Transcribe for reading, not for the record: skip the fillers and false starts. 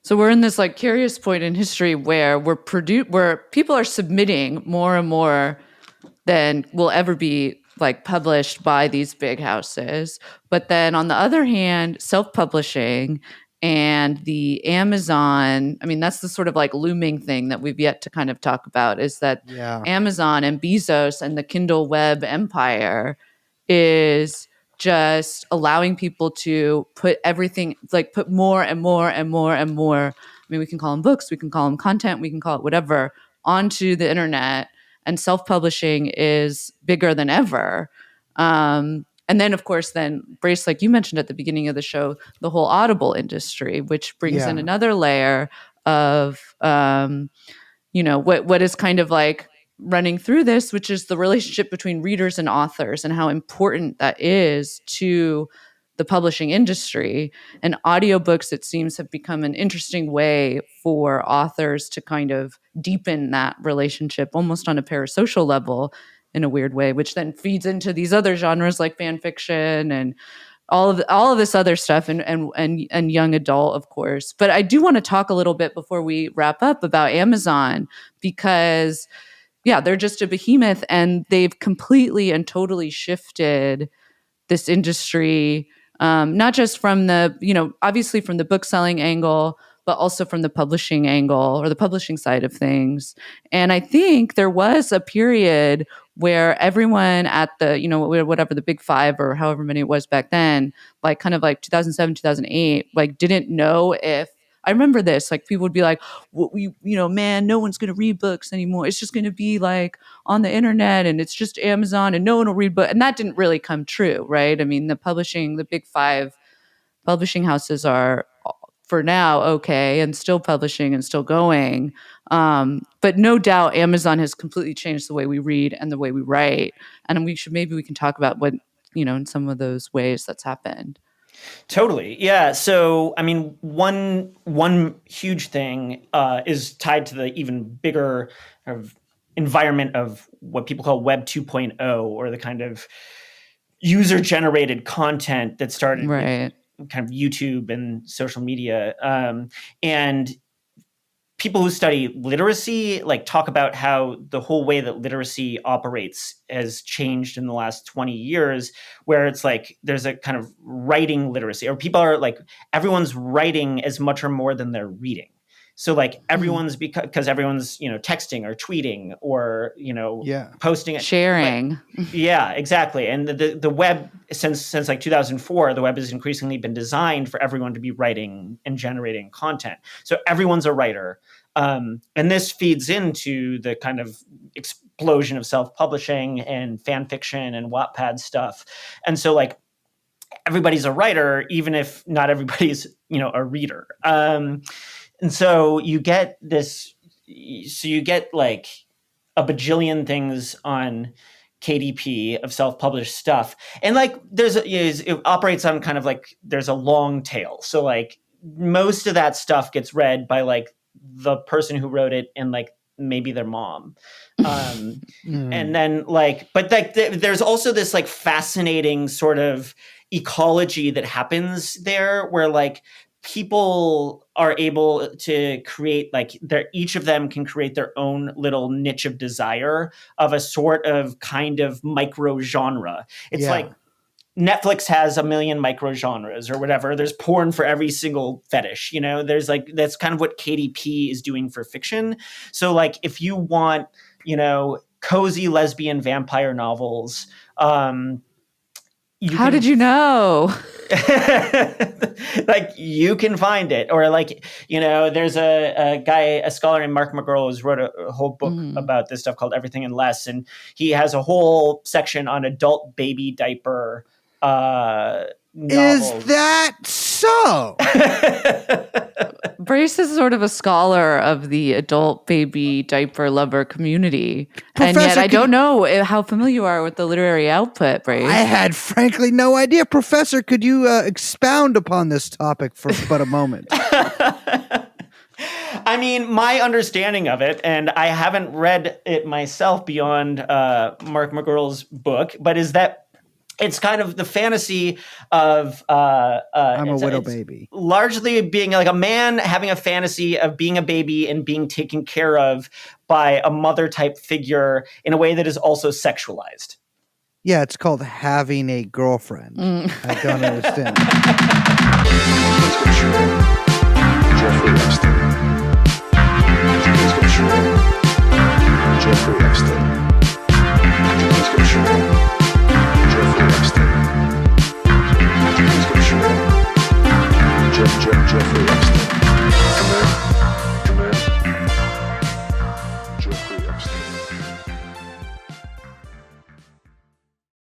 So we're in this like curious point in history where where people are submitting more and more than will ever be like published by these big houses. But then on the other hand, self-publishing and the Amazon, I mean, that's the sort of like looming thing that we've yet to kind of talk about, is that Yeah. Amazon and Bezos and the Kindle web empire is just allowing people to put everything, like put more and more and more and more. I mean, we can call them books, we can call them content, we can call it whatever, onto the internet. And self-publishing is bigger than ever. And then, of course, then Brace, like you mentioned at the beginning of the show, the whole Audible industry, which brings in Yeah. another layer of, what is kind of like running through this, which is the relationship between readers and authors and how important that is to the publishing industry. And audiobooks, it seems, have become an interesting way for authors to kind of deepen that relationship almost on a parasocial level in a weird way, which then feeds into these other genres like fan fiction and all of this other stuff, and young adult, of course. But I do want to talk a little bit before we wrap up about Amazon, because they're just a behemoth and they've completely and totally shifted this industry, not just from the, obviously from the book selling angle, but also from the publishing angle or the publishing side of things. And I think there was a period where everyone at the, whatever the big five or however many it was back then, like kind of like 2007, 2008, like didn't know if, I remember this, like people would be like, well, man, no one's going to read books anymore. It's just going to be like on the internet and it's just Amazon and no one will read books. And that didn't really come true, right? I mean, the big five publishing houses are for now okay and still publishing and still going. But no doubt Amazon has completely changed the way we read and the way we write. And maybe we can talk about what, in some of those ways that's happened. Totally. Yeah. So, I mean, one huge thing is tied to the even bigger kind of environment of what people call Web 2.0, or the kind of user-generated content that started Right. with kind of YouTube and social media. And people who study literacy like talk about how the whole way that literacy operates has changed in the last 20 years, where it's like there's a kind of writing literacy, or people are like, everyone's writing as much or more than they're reading. So like everyone's because everyone's, texting or tweeting or, posting it. Sharing. Yeah, exactly. And the web, since like 2004, the web has increasingly been designed for everyone to be writing and generating content. So everyone's a writer. And this feeds into the kind of explosion of self-publishing and fan fiction and Wattpad stuff. And so like everybody's a writer, even if not everybody's, a reader. And so you get like a bajillion things on KDP of self-published stuff. And like it operates on kind of like there's a long tail. So like most of that stuff gets read by like the person who wrote it and like maybe their mom. And then like, but like there's also this like fascinating sort of ecology that happens there where like people are able to create like each of them can create their own little niche of desire of a sort of kind of micro genre. It's like Netflix has a million micro genres or whatever. There's porn for every single fetish, there's like, that's kind of what KDP is doing for fiction. So like if you want, cozy lesbian vampire novels, How did you know? Like you can find it, or like there's a scholar named Mark McGurl who's wrote a whole book about this stuff called Everything and Less, and he has a whole section on adult baby diaper novels. Is that so? Brace is sort of a scholar of the adult baby diaper lover community. Professor, and yet I don't know how familiar you are with the literary output, Brace. I had frankly no idea. Professor, could you expound upon this topic for but a moment? I mean, my understanding of it, and I haven't read it myself beyond Mark McGurl's book, but is that it's kind of the fantasy of I'm a widow it's baby. largely being like a man having a fantasy of being a baby and being taken care of by a mother type figure in a way that is also sexualized. Yeah, it's called having a girlfriend. I don't understand. Jeffrey Epstein. Jeffrey Epstein. Jeffrey Epstein. Jeffrey